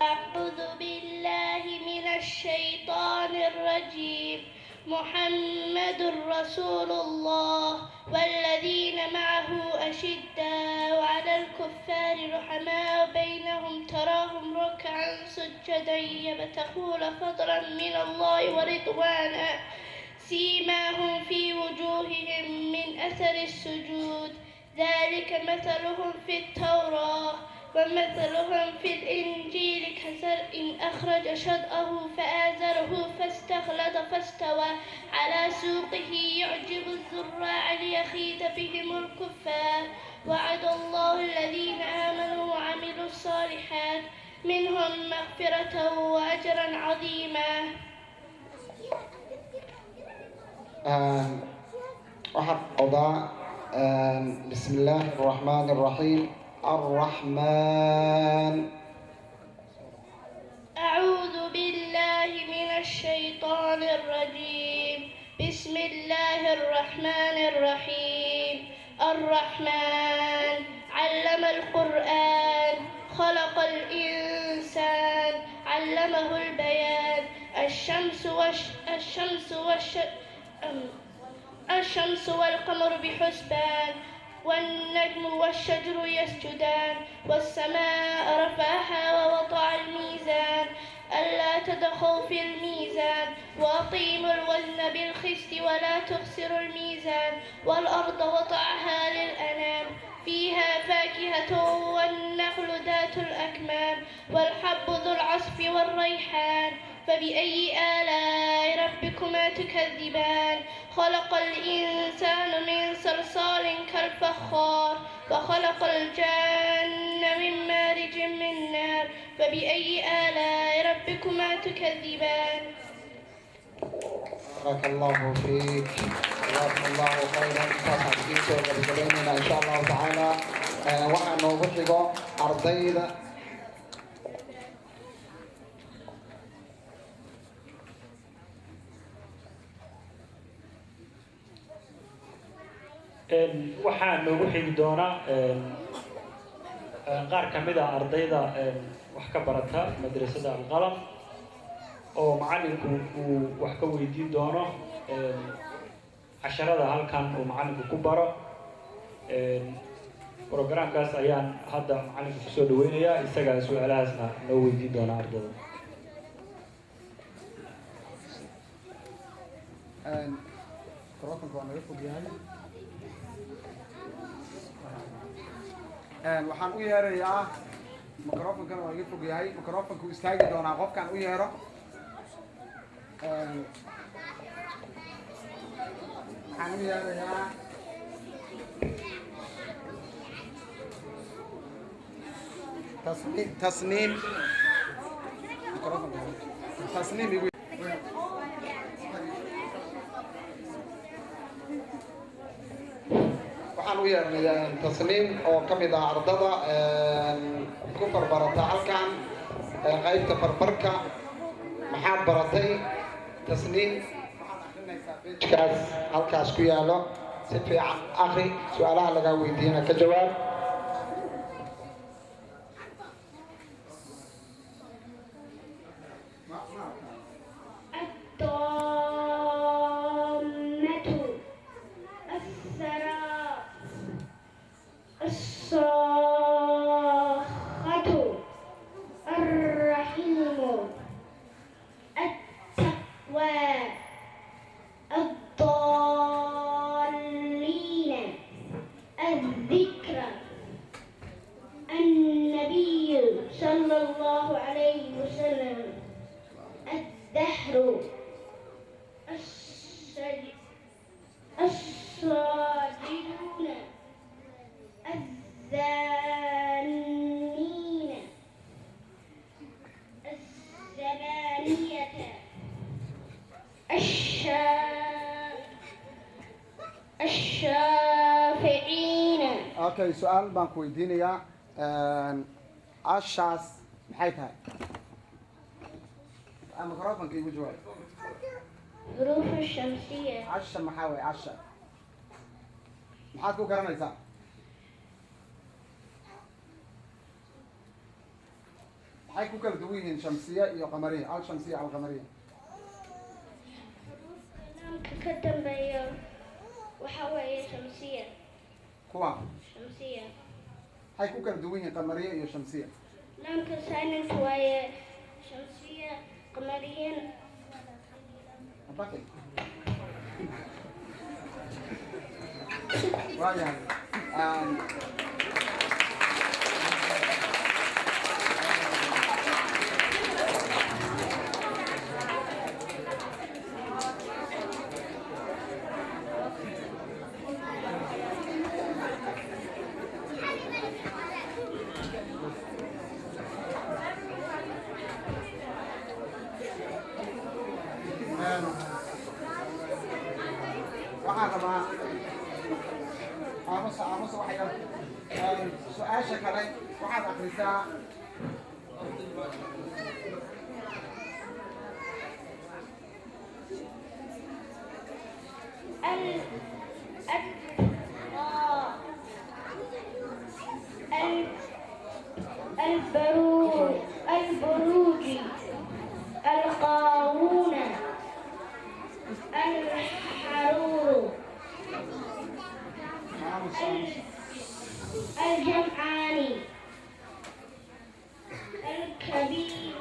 Speaker 2: أعوذ بالله من الشيطان الرجيم محمد رسول الله والذين معه أشداء على الكفار رحماء بينهم تراهم ركعا سجدا يبتغون فضلا من الله ورضوانا سيماهم في وجوههم من أثر السجود ذلك مثلهم في التوراة ومثلهم في الإنجيل كزرع أخرج شطأه فآزره فاستغلظ فاستوى على سوقه يعجب الزراع ليغيظ بهم الكفار وعد الله الذين آمنوا وعملوا الصالحات منهم مغفرة وأجرا عظيما.
Speaker 3: واحد قضاء. بسم الله الرحمن الرحيم. الرحمن.
Speaker 2: أعوذ بالله من الشيطان الرجيم. بسم الله الرحمن الرحيم. الرحمن علم القرآن خلق الإنسان علمه البيان. الشمس والقمر بحسبان والنجم والشجر يسجدان والسماء رفعها ووضع الميزان ألا تطغوا في الميزان وأقيموا الوزن بالقسط ولا تخسروا الميزان والأرض وضعها للأنام فيها فاكهة والنخل ذات الأكمام والحب ذو العصف والريحان فبأي آلاء ربكما تكذبان. خلق الإنسان من صلصال كالفخار وخلق الجن من مارج من نار فبأي آلاء ربكما تكذبان.
Speaker 3: بارك الله فيك. جزاكم الله خيرا. إن شاء الله تعالى waxaanu ugu xigo ardayda
Speaker 1: waxaa noogu xigi doona qaar ka mid ah ardayda wax ka barata madrasada alqalam oo macallinku uu wax ka weydiin doono casharada halkan uu macallinku ku baro. programkaas ayaan hadda macallinku kusoo dhaweynayaa isagaa su-aalahaasna noo weydiin doona ardayda.
Speaker 5: waxaan u yeerayaa microfonkan waa iga fog yahay. microfonku istaagi doonaa qofkaan u yeero. waxaan u yeerayaa tasniim. tasniim igu
Speaker 3: waxaan u yeernay tasniim oo ka mid ah ardada ku barbarata halkan qaybta barbarka. maxaad baratay tasniim? waxaad akrinaysaa pagekaas halkaas ku yaalo. si fiican akri, su-aalaha lagaa weydiiyana ka jawaab.
Speaker 2: الصاخة الرحيم التقوى الضالين الذكر النبي صلى الله عليه وسلم الدهر الصادقون الزانين الزبانية الشافعين.
Speaker 5: okay, su-aal baan ku weydiinayaa. ashaas maxay tahay? microfonka igu jawaab.
Speaker 2: ظروف الشمسية.
Speaker 5: casha maxaa waye? casha maxaad ku garanaysaa? maxay ku kala duwan yihiin shamsiya iyo qamariya? al shamsiya al qamariya.
Speaker 2: ka dambeeyo waxa weeye shamsiya.
Speaker 5: kuwa
Speaker 2: shamsiya.
Speaker 5: maxay ku kala duwan yihiin qamariya iyo shamsiya?
Speaker 2: naamka silent waaye shamsiya qamariyan.
Speaker 5: waayahay waxaan rabaa aamusa wax yar su-aasha kale waxaad akrisaa
Speaker 2: البروج القارون الحرور الجمعان الكبير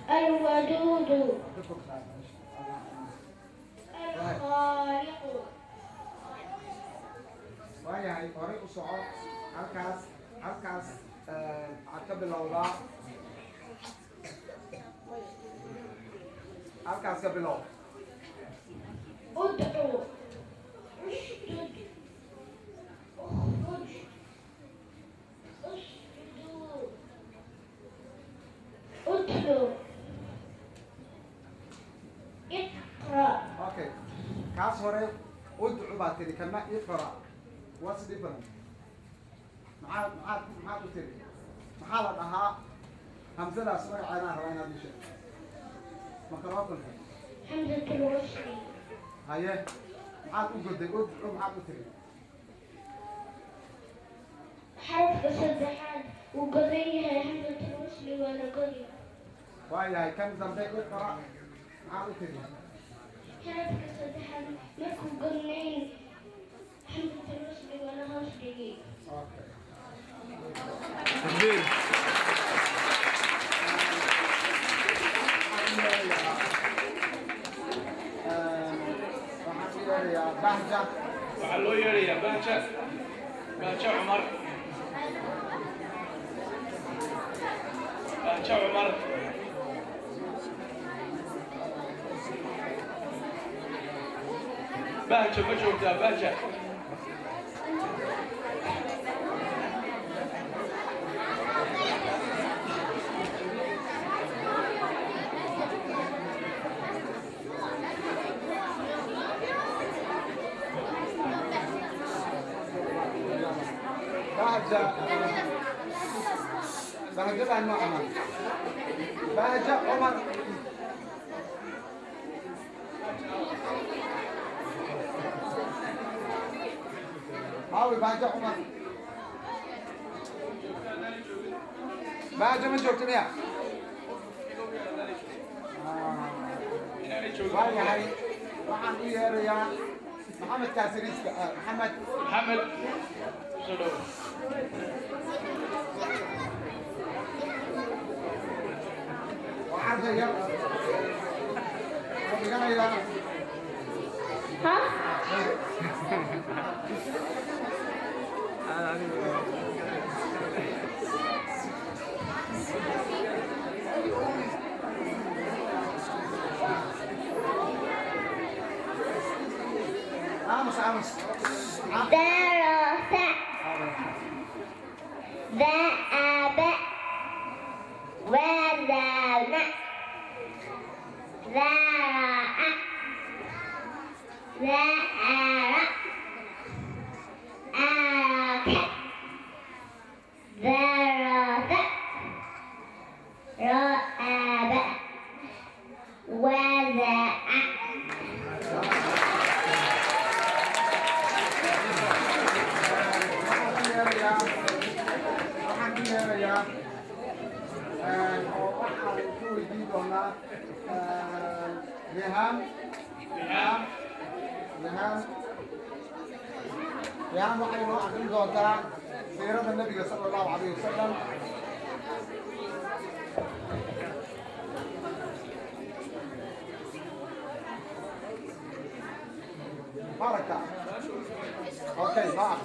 Speaker 2: الودود الخالق
Speaker 5: waayahay horey u soco halkaas waxaad ka bilowdaa halkaas ka bilow
Speaker 2: ادعو اشدد اخرج اسجدوا ادخلوا اقرأ
Speaker 5: okay kaas hore udcu baad tiri kana iqra what's different maxaad u tiri maxaa la dhahaa hamsadaas magaceedaan rabaa inaad ii sheegto microphone
Speaker 2: حمزة الوصل
Speaker 5: haye maxaad u goday udcu maxaad u tiri
Speaker 2: حرف صدحان وقضيها حمزة الوصل ولا قضية
Speaker 5: waayahay kan dambe iqra maxaad u tiri
Speaker 2: حرف صدحان مكو قرنين حمزة الوصل ولا هوصلي
Speaker 5: okay waxaan yeelayaa bahja
Speaker 1: waxaa loo yeerayaa baaja cumar baaja ma joogtaa baaja
Speaker 5: bahja baan noo amaan bahja cumar Awi bahja cumar bahja ma joogto miya waayahay waxaan u yeerayaa maxamed kaasiriiska maxamed
Speaker 1: soo dhow
Speaker 5: waxaan yar dhiganayaa
Speaker 2: ها
Speaker 5: aamus
Speaker 2: درس ذهب وزن زرع زأر أرك درس رأب وزع
Speaker 5: waxaan ku yeerayaa oo waxaan ku weydiin doonaa rehaan waxay noo akrin doontaa siirada nabiga sala allahu calayhi wasalam بارك. اوكي بقى.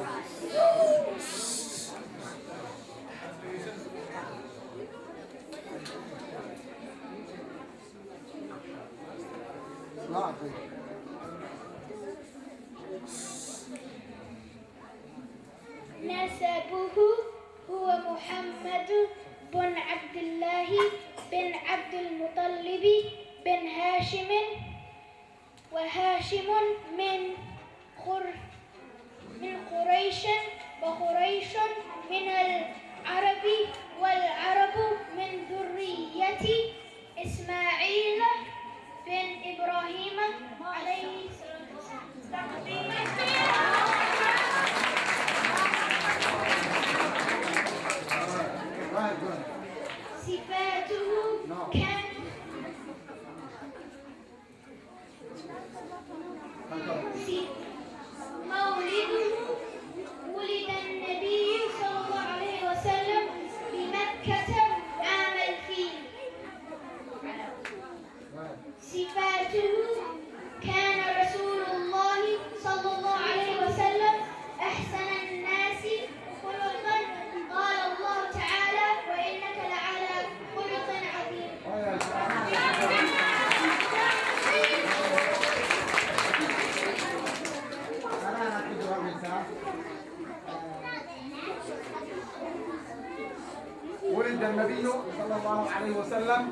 Speaker 6: نسبه هو محمد بن عبد الله بن عبد المطلب بن هاشم، وهاشم من قريش، وقريش من العرب، والعرب من ذرية إسماعيل بن إبراهيم عليه الصلاة والسلام. صفاته كان مولده، ولد النبي صلى الله عليه وسلم بمكة عام الفيل. صفاته كان رسول الله صلى الله عليه وسلم أحسن الناس خلقا، قال الله تعالى: وإنك لعلى خلق عظيم.
Speaker 5: ولد النبي صلى الله عليه وسلم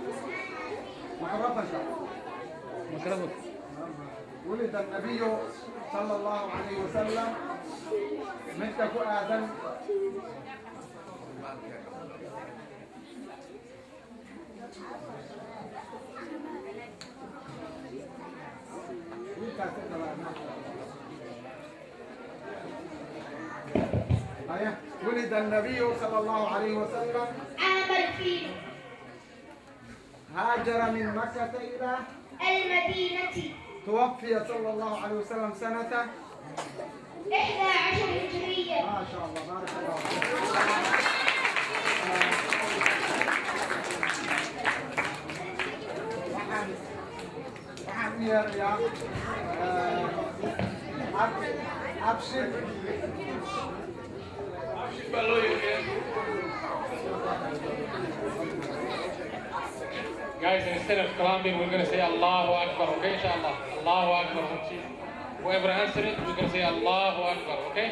Speaker 5: ولد النبي صلى الله عليه وسلم من تكو آدم ولد النبي صلى الله عليه وسلم
Speaker 6: عام الفيل.
Speaker 5: هاجر من مكة إلى
Speaker 6: المدينة.
Speaker 5: توفي صلى الله عليه وسلم سنة
Speaker 6: 11 هجرية.
Speaker 5: ما شاء الله بارك الله فيك. waxaan u yeerayaa abshir
Speaker 7: baa loo yeeraya. Guys, instead of clapping, we're going to say Allahu Akbar, okay? Inshallah. Allahu Akbar. Whoever answers it, we're going to say Allahu Akbar, okay?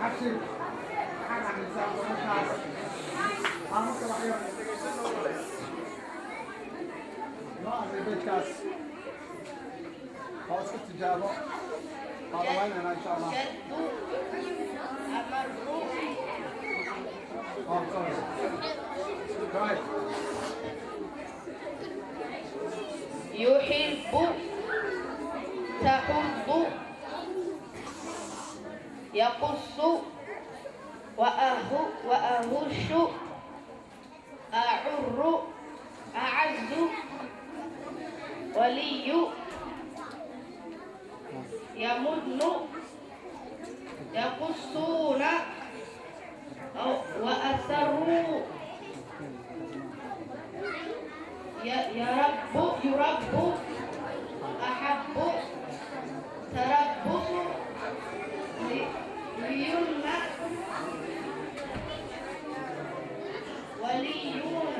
Speaker 5: abshir waxaan aaminsan markaas aamuka waxyo noo arday beydkaas oo iska tijaabo qaadawaynayna insha allah. Oh, sorry. Right.
Speaker 2: يحب، تحب، يقص، وأهش، أعر، أعز، ولي، يمن، يقصون، وأسروا، يرب، أحب، تربص، ليمنع، وليون.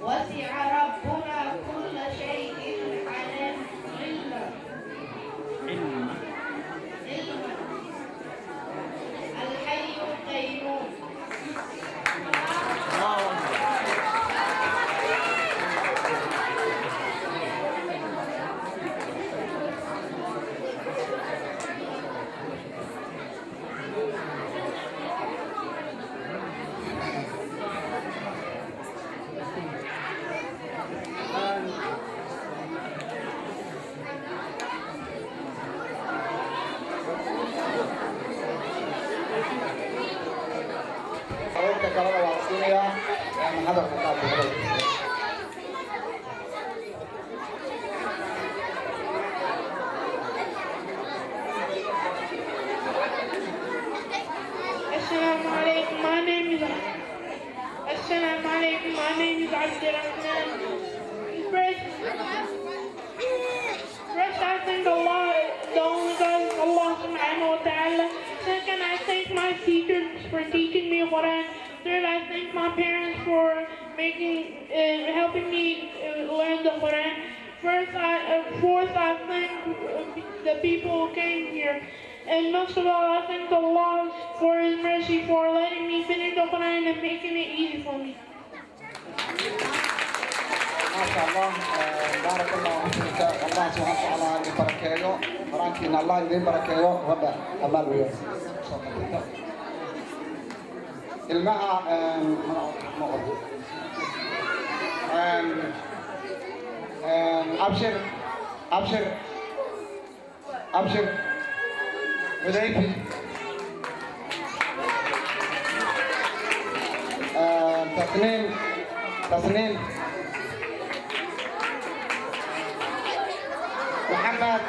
Speaker 2: وسع ربنا كل شيء علما. الحي القيوم.
Speaker 5: qaybta kalena waa la siinayaa hadalka qaabka
Speaker 2: Assalamu alaikum. My name is Abdurrahman. First, I thank Allah, the only God is Allah subhanahu wa ta'ala. Second, I thank my teachers for teaching me Quran. Third, I thank my parents for helping me learn the Quran. Fourth, I thank the people who came here. And most of all, I thank Allah for His mercy for letting me finish the Quran and making it easy for me.
Speaker 5: ما شاء الله بارك الله فيك الله سبحانه وتعالى يباركيه فرانكين الله يباركيه وضع أمال ويوم المها أبشر أبشر أبشر حذيفي تسنيم محمد